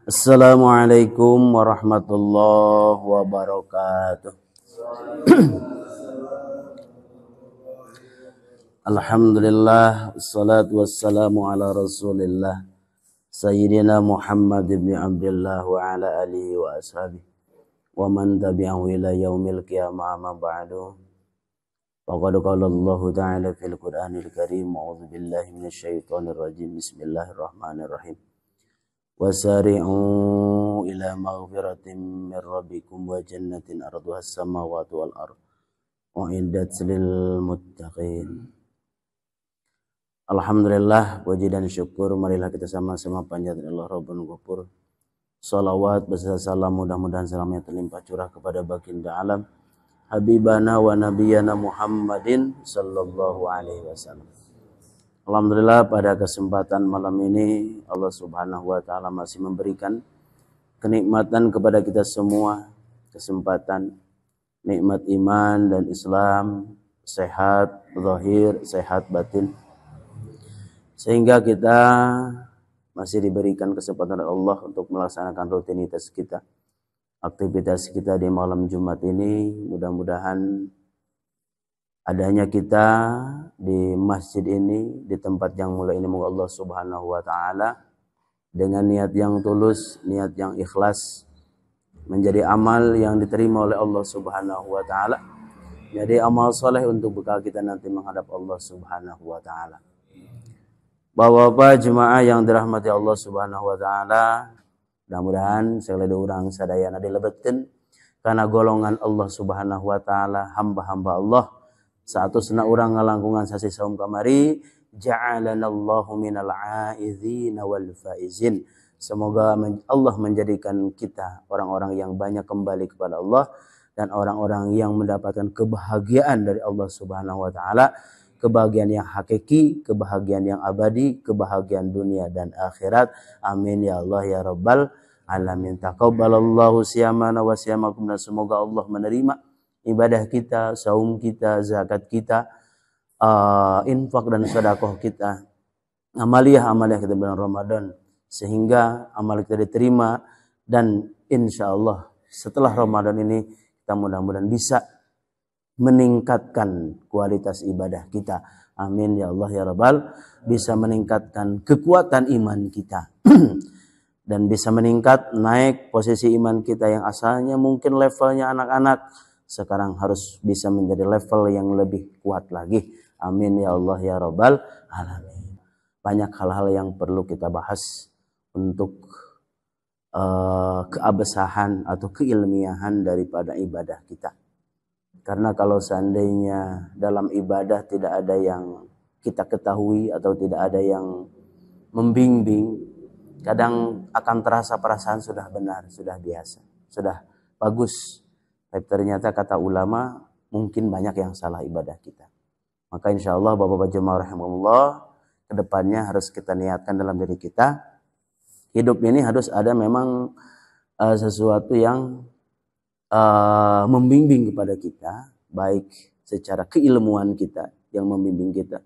Assalamualaikum warahmatullahi wabarakatuh. Alhamdulillah, wassalatu wassalamu ala rasulillah Sayyidina Muhammad ibn Abdullah wa ala alihi wa ashabihi wa man tabi'ahu ila yaumil qiyamah amma ba'du. Faqad qala Allah ta'ala fil Qur'anil Karim, a'udzu billahi minasy syaithanir rajim. Bismillahirrahmanirrahim. Wasari'u ila maghfiratin min rabbikum wa jannatin arduha as-samawati wal ardh u'iddat lil muttaqin. Alhamdulillah, puji dan syukur marilah kita sama-sama panjatkan Allah Rabbul Ghafur. Salawat beserta salam mudah-mudahan salamnya terlimpah curah kepada baginda alam habibana wa nabiyana Muhammadin sallallahu alaihi wasallam. Alhamdulillah, pada kesempatan malam ini Allah Subhanahu wa taala masih memberikan kenikmatan kepada kita semua, kesempatan nikmat iman dan Islam, sehat zahir, sehat batin. Sehingga kita masih diberikan kesempatan Allah untuk melaksanakan rutinitas kita, aktivitas kita di malam Jumat ini. Mudah-mudahan adanya kita di masjid ini, di tempat yang mulia ini, moga Allah Subhanahu wa taala dengan niat yang tulus, niat yang ikhlas, menjadi amal yang diterima oleh Allah Subhanahu wa taala, jadi amal soleh untuk bekal kita nanti menghadap Allah Subhanahu wa taala. Bapak-bapak jemaah yang dirahmati Allah Subhanahu wa taala, mudah-mudahan segala orang sadayana dilebetkeun karena golongan Allah Subhanahu wa taala, hamba-hamba Allah. Satu sena urang ngalangkungan sasi saum kamari, ja'alanallahu minal aizina wal faizin. Semoga Allah menjadikan kita orang-orang yang banyak kembali kepada Allah dan orang-orang yang mendapatkan kebahagiaan dari Allah Subhanahu wa taala, kebahagiaan yang hakiki, kebahagiaan yang abadi, kebahagiaan dunia dan akhirat. Amin ya Allah ya rabbal alamin. Taqabbalallahu siyamana wa siyamakum. Semoga Allah menerima ibadah kita, saum kita, zakat kita, infak dan sedekah kita, amaliyah kita bulan Ramadan, sehingga amal kita diterima. Dan insya Allah setelah Ramadan ini kita mudah-mudahan bisa meningkatkan kualitas ibadah kita. Amin ya Allah ya rabbal. Bisa meningkatkan kekuatan iman kita dan bisa meningkat, naik posisi iman kita yang asalnya mungkin levelnya anak-anak, sekarang harus bisa menjadi level yang lebih kuat lagi. Amin ya Allah ya rabbal alamin. Banyak hal-hal yang perlu kita bahas untuk keabsahan atau keilmiahan daripada ibadah kita. Karena kalau seandainya dalam ibadah tidak ada yang kita ketahui atau tidak ada yang membimbing, kadang akan terasa perasaan sudah benar, sudah biasa, sudah bagus. Tapi ternyata kata ulama mungkin banyak yang salah ibadah kita. Maka insya Allah bapak-bapak jemaah rahimahullah, kedepannya harus kita niatkan dalam diri kita. Hidup ini harus ada memang sesuatu yang membimbing kepada kita, baik secara keilmuan kita yang membimbing kita.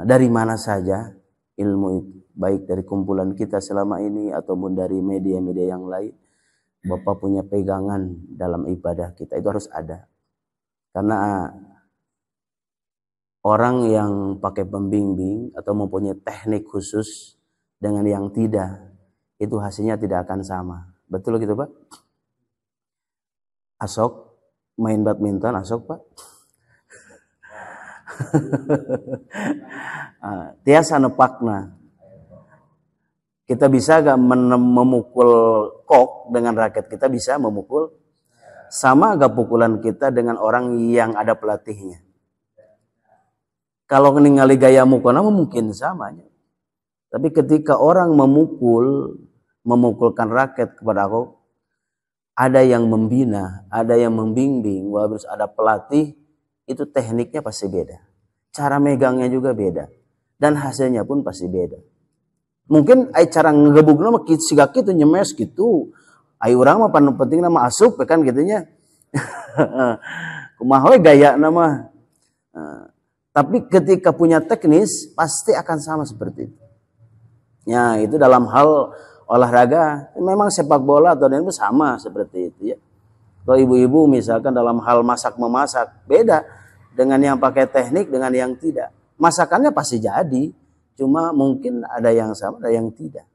Dari mana saja ilmu itu, baik dari kumpulan kita selama ini ataupun dari media-media yang lain. Bapak punya pegangan dalam ibadah kita itu harus ada. Karena orang yang pakai pembimbing atau mempunyai teknik khusus dengan yang tidak, itu hasilnya tidak akan sama. Betul gitu Pak? Asok main badminton, asok Pak. Tiasa nepakna. Kita bisa gak memukul kok dengan raket kita, bisa memukul. Sama gak pukulan kita dengan orang yang ada pelatihnya. Kalau ningali gaya mukulnya mungkin sama. Tapi ketika orang memukulkan raket kepada aku, ada yang membina, ada yang membimbing, harus ada pelatih, itu tekniknya pasti beda. Cara megangnya juga beda. Dan hasilnya pun pasti beda. Mungkin cara ngegebugna mah siga kitu nyemes gitu. Ai urang mah panu penting nama asup kan gitunya. Kumaha we gaya nama. Tapi ketika punya teknis pasti akan sama seperti itu. Ya, itu dalam hal olahraga, memang sepak bola atau itu sama seperti itu ya. Kalau ibu-ibu misalkan dalam hal masak-memasak, beda dengan yang pakai teknik dengan yang tidak. Masakannya pasti jadi, cuma mungkin ada yang sama, ada yang tidak.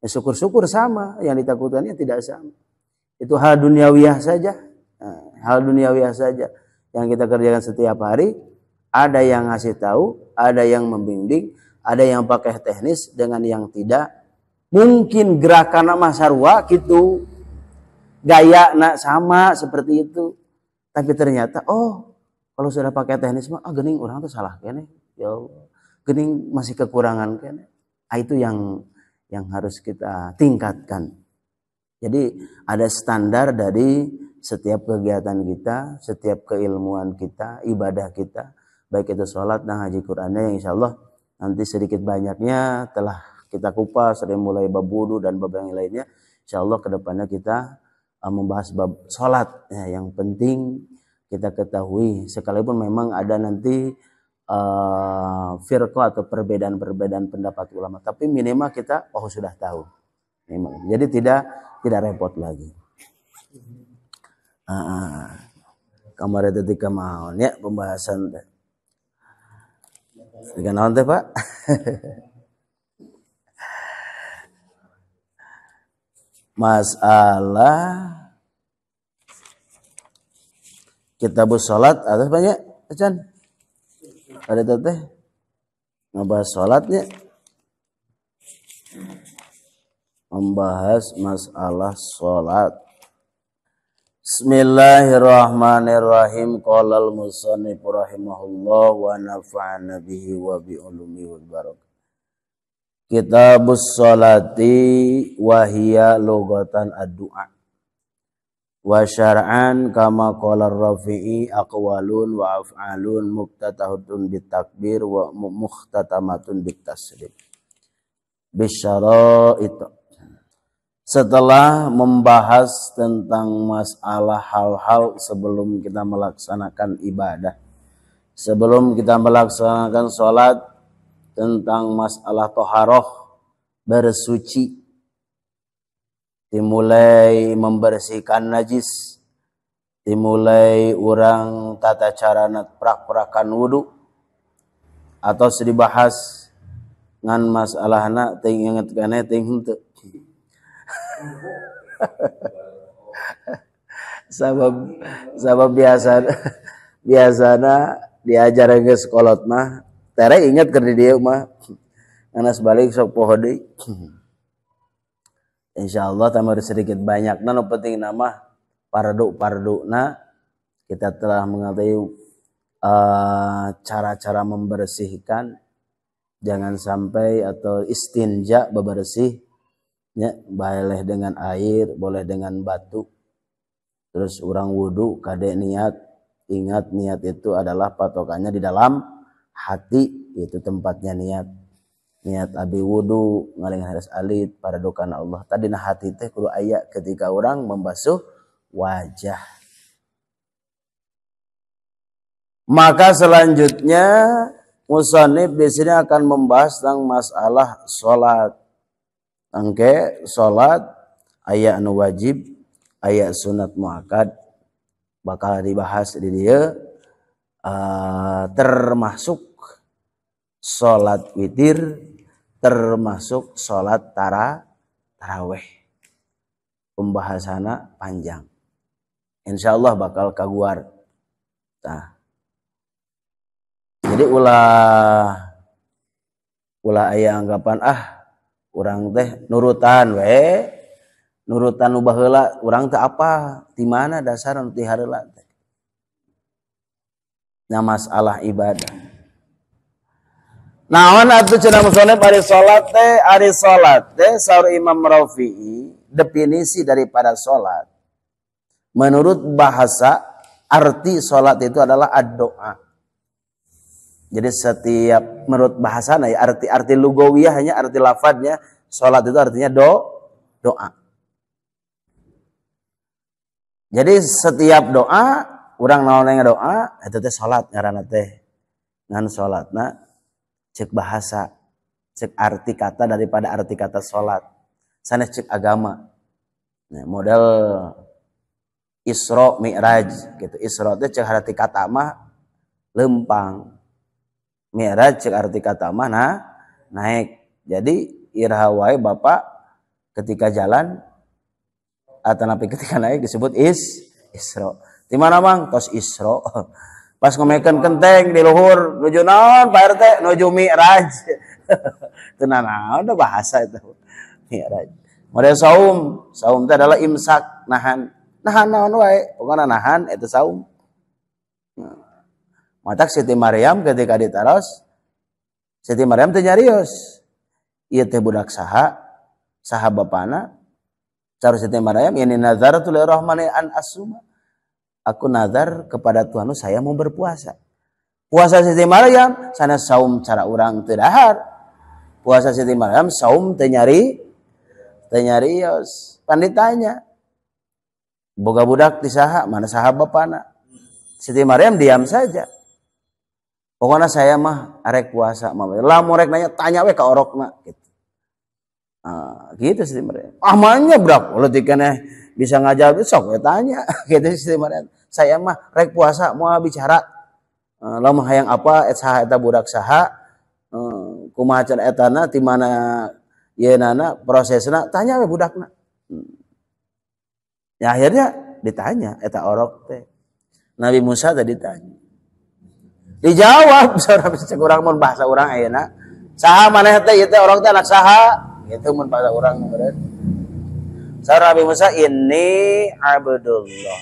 Ya, syukur-syukur sama, yang ditakutkannya tidak sama. Itu hal duniawiyah saja. Nah, hal duniawiyah saja yang kita kerjakan setiap hari. Ada yang ngasih tahu, ada yang membimbing, ada yang pakai teknis dengan yang tidak. Mungkin gerakan masarwa gitu, gaya nak sama seperti itu. Tapi ternyata kalau sudah pakai teknis mah geuning orang tuh salah kene. Ya Allah, geuning masih kekurangan kene. Itu yang harus kita tingkatkan. Jadi ada standar dari setiap kegiatan kita, setiap keilmuan kita, ibadah kita, baik itu sholat dan haji Qur'annya yang insya Allah nanti sedikit banyaknya telah kita kupas dari mulai bab wudu dan bab yang lainnya. Insya Allah kedepannya kita membahas bab sholat ya, yang penting kita ketahui sekalipun memang ada nanti firqah atau perbedaan-perbedaan pendapat ulama, tapi minimal kita sudah tahu. Jadi tidak repot lagi. Kamar ketika mau ya pembahasan dengan naon teh Pak? Masalah kitabus salat ada banyak acan. Ada teh ngebahas salatnya, membahas masalah salat. Bismillahirrahmanirrahim. Qala al-musannif rahimahullah wa nafa'ana bihi wa bi ulumi wal barakah. Kitabus salati wa hiya lughatan ad-du'a. Wa syar'an kama qala ar-Rafi'i aqwalun wa af'alun muftatahatun bitakbir wa mukhtatamatun bitaslim. Bisyara'it. Setelah membahas tentang masalah hal-hal sebelum kita melaksanakan ibadah, sebelum kita melaksanakan sholat, tentang masalah toharoh, bersuci, dimulai membersihkan najis, dimulai orang tata cara prak-prakan wudu, atau sedibahas ngan masalahna ting inget kene ting henteu. sabab biasana diajar ke sekolot mah tere inget keur di dieu mah anas balik sok poho deui. Insyaallah tamar sedikit banyak nu penting nama pardu-parduna kita telah mengetahui cara-cara membersihkan, jangan sampai atau istinja bebersih ya, boleh dengan air, boleh dengan batu. Terus orang wudu kade niat, ingat niat itu adalah patokannya di dalam hati, itu tempatnya niat. Niat abi wudu ngalingan hadas alit pada dokana Allah. Tadi nah hati teh kudu aya ketika orang membasuh wajah. Maka selanjutnya musannif di sini akan membahas tentang masalah salat. Angke salat aya anu wajib, aya sunat muakkad, bakal dibahas di dieu termasuk salat witir, termasuk salat tarawih. Pembahasanna panjang. Insyaallah bakal kaguar. Nah. Jadi ulah aya anggapan urang teh nurutan nu baheula urang teh apa di mana dasar nu ti hareula teh. Nah masalah ibadah. Naon atuh cenah musannif ari salat teh saur Imam Rafi'i definisi daripada salat. Menurut bahasa arti salat itu adalah ad-doa. Jadi setiap menurut bahasana ya arti lugawiyah hanya arti lafadznya salat itu artinya doa. Jadi setiap doa urang naon doa eta teh salat ngaranna teh. Ngan salatna cek bahasa, cek arti kata daripada arti kata salat. sanes cek agama. Nah, model Isra Mi'raj gitu. Isra teh cek arti kata mah lempang. Mi'raj cek arti kata mah naik. Jadi iraha wae Bapak ketika jalan atau napi ketika naik disebut Isra. Di mana Mang? Tos Isra. Pas ngomekeun kenteng di luhur nuju naon Pak RT? Nuju Mi'raj. Teu naon bahasa itu. Mi'raj. Model saum teh adalah imsak, nahan naon wae, pokokna nahan eta saum. Matak Siti Maryam ketika ditaros, Siti Maryam teh nyarios. Ieu teh budak saha bapana? Cara Siti Maryam, ini nazaratu lirrahmani an asuma. Aku nazar kepada Tuhan saya mau berpuasa. Puasa Siti Maryam sana saum cara urang teu dahar. Puasa Siti Maryam saum teh nyarios. Panditanya boga budak di saha, mana saha bapana. Siti Maryam diam saja. Pokoknya saya mah arek puasa mah. Lamun rek nanya tanya we ka orokna gitu. Gitu Siti Maryam. Ahmanya brak leutik keneh bisa ngajawab sok we tanya gitu Siti Maryam. Saya mah rek puasa moal bicara. Lamun hayang apa saha eta budak saha kumaha can etana ti mana yeunana prosesna tanya we budakna. Ya akhirnya ditanya eta orok teh. Nabi Musa tadi ditanya. Dijawab saurang cek urang mun bahasa urang ayeuna. Saha maneh teh ieu teh orok teh anak saha? Gitu mun bahasa urang meureun. Saur Nabi Musa inni abdullah.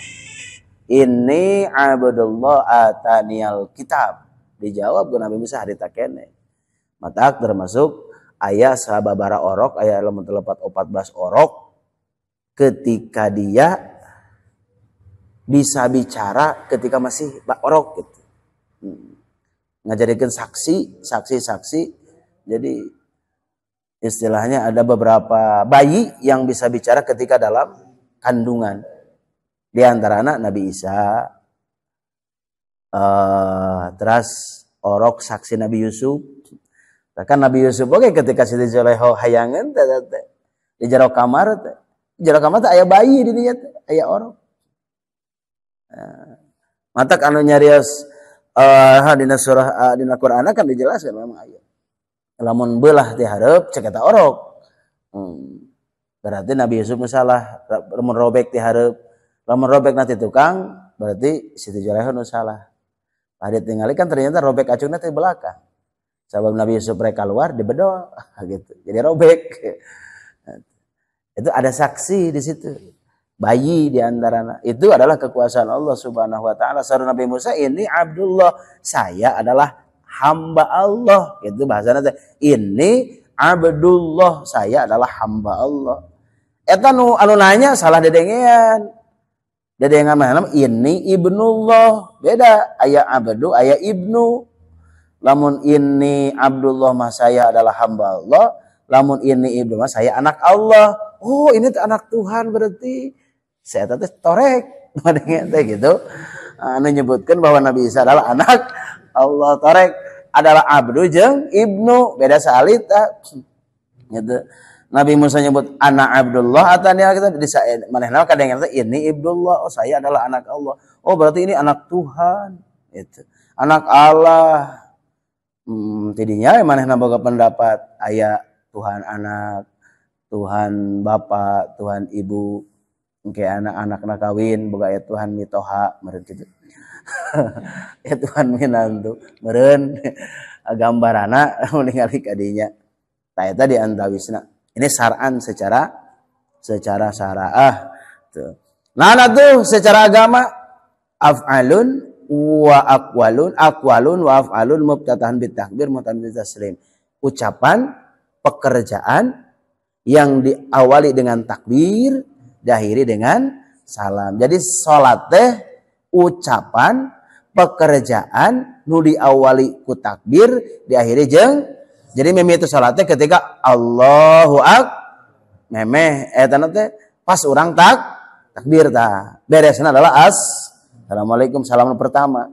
Inni abdullah atanial kitab. Dijawab ku Nabi Musa harita keneh. Matak termasuk aya sababaraha orok aya lamun 14 orok ketika dia bisa bicara ketika masih orok gitu. Ngajarikeun saksi. Jadi istilahnya ada beberapa bayi yang bisa bicara ketika dalam kandungan. Di antara anak Nabi Isa, terus orok saksi Nabi Yusuf. Kan Nabi Yusuf oke ketika Siti Zulaikha hayangan di jero kamar teh. Jero kamar teh aya bayi di dinya teh, aya orok. Matak anu nyarios dina surah dina Qur'an kan dijelaskan memang aya. Lamun beulah ti hareup cek eta orok. Berarti Nabi Yusuf salah, lamun robek ti hareup, lamun robek nanti tukang, berarti Siti Zulaikha nu salah. Pada tinggali kan ternyata robek acungna teh belakang. Sabab Nabi Yusuf mereka keluar dibedol gitu. Jadi robek. Itu ada saksi di situ. Bayi di antara itu adalah kekuasaan Allah Subhanahu wa taala. Saur Nabi Musa ini Abdullah, saya adalah hamba Allah. Itu bahasana teh. Ini Abdullah, saya adalah hamba Allah. Eta nu anu nanya salah dedengean. Dedengan mana? Ini ibnullah. Beda aya abdu, aya ibnu. Lamun ini Abdullah mah saya adalah hamba Allah. Lamun ini ibnu mah saya anak Allah. Oh ini anak Tuhan berarti. Saya teh torek. Teh gitu. Anu nyebutkan bahwa Nabi Isa adalah anak Allah. Torek adalah abdu jeung ibnu. Beda salita. Gitu. Nabi Musa nyebut anak Abdullah. Atanya kita bisa manehna kadang ini ibnullah. Oh saya adalah anak Allah. Oh berarti ini anak Tuhan. Itu. Anak Allah. Tidinya manehna boga pendapat aya Tuhan anak, Tuhan bapak, Tuhan ibu, engke anak-anak kawin boga aya Tuhan mitoha meureun kitu. Ya Tuhan minantu meureun gambarana ningali ka dinya. Tah eta di antawisna. Ini syar'an secara syara'ah tuh. Nah tuh secara agama af'alun wa aqwalun wa af'alun mubtadahan bitakbir mutan bitaslim. Ucapan, pekerjaan yang diawali dengan takbir, diakhiri dengan salam. Jadi salat teh ucapan, pekerjaan nu diawali ku takbir, diakhiri jeung jadi mimiti salat teh ketika Allahu memeh eta teh pas urang takbir tah. Beresna adalah Assalamualaikum, salam pertama.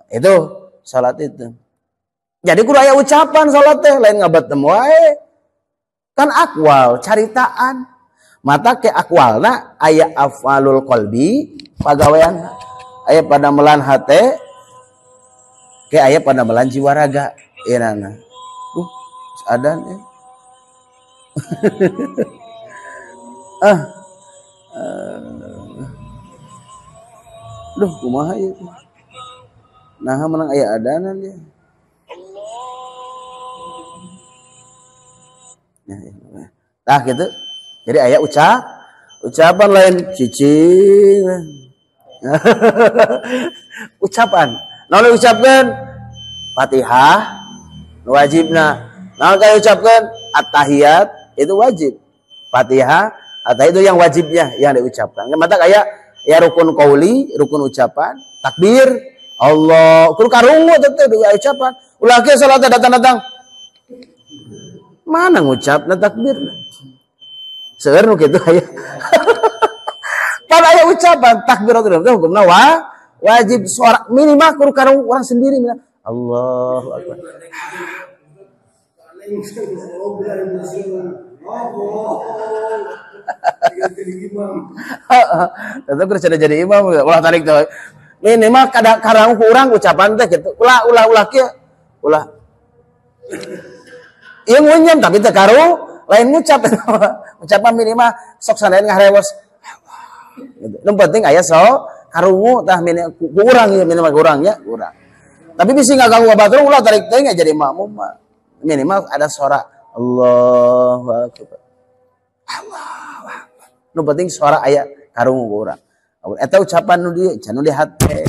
Itu salat itu. Jadi kudu aya ucapan salat teh lain ngabatem wae. Kan akwal caritaan. Mata ke akwalna aya afalul qalbi pagawean aya pada melan hate ke aya pada melan jiwa raga irana. Adan ya. Duh kumaha ieu. Nah menang aya adanan ya. Nah gitu. Jadi aya ucapan lain cicing. Ucapan. Naon ucapkeun? Fatihah wajibna. Naon kaya ucapkeun? At-tahiyat itu wajib. Fatihah at-tahiyat itu yang wajibnya yang diucapkan. Mata kayak ya rukun qauli, rukun ucapan, takbir, Allah, kudu karungu teh ucapan. Ulah ge salat datang-datang. Mana ngucapna takbir? Seueur nu kitu aya. Pan aya ucapan takbiratul ihram hukumna wajib suara minimal kudu karung orang sendiri mina. Allahu akbar. Tetep kudu jadi imam ulah tarik teh. Minimal kada karang kurang ucapan teh kitu. Ulah kieu. Ulah. Ieu ngunyem tapi teu karung lain ngucap. Ucapan minimal sok sanaeun ngaharewos. Nu penting aya sok karungu tah kurang ya minimal kurangnya kurang. Tapi bisa ngaganggu batur ulah tarik teh jadi makmum minimal ada suara Allahu akbar. Allahu akbar. Nu penting suara aya karungu kurang. Eta ucapan nu dieu can nu di hate.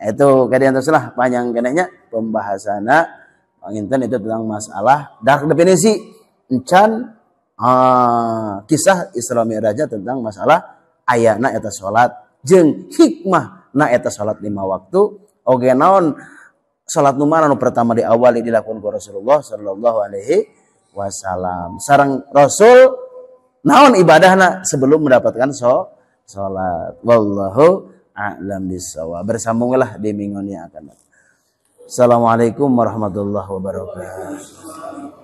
Itu kadian teruslah panjang kenehnya pembahasanna panginten itu tentang masalah dak definisi encan kisah Isra Mi'rajnya tentang masalah ayana eta salat jeung hikmah na eta salat 5 waktu oge naon salat nu mana nu pertama diawali dilakukan ku Rasulullah sallallahu alaihi wasallam sareng Rasul naon ibadahna sebelum mendapatkan salat wallahu a'lam bissawab. Bersambunglah di minggu yang akan datang. Assalamualaikum warahmatullahi wabarakatuh.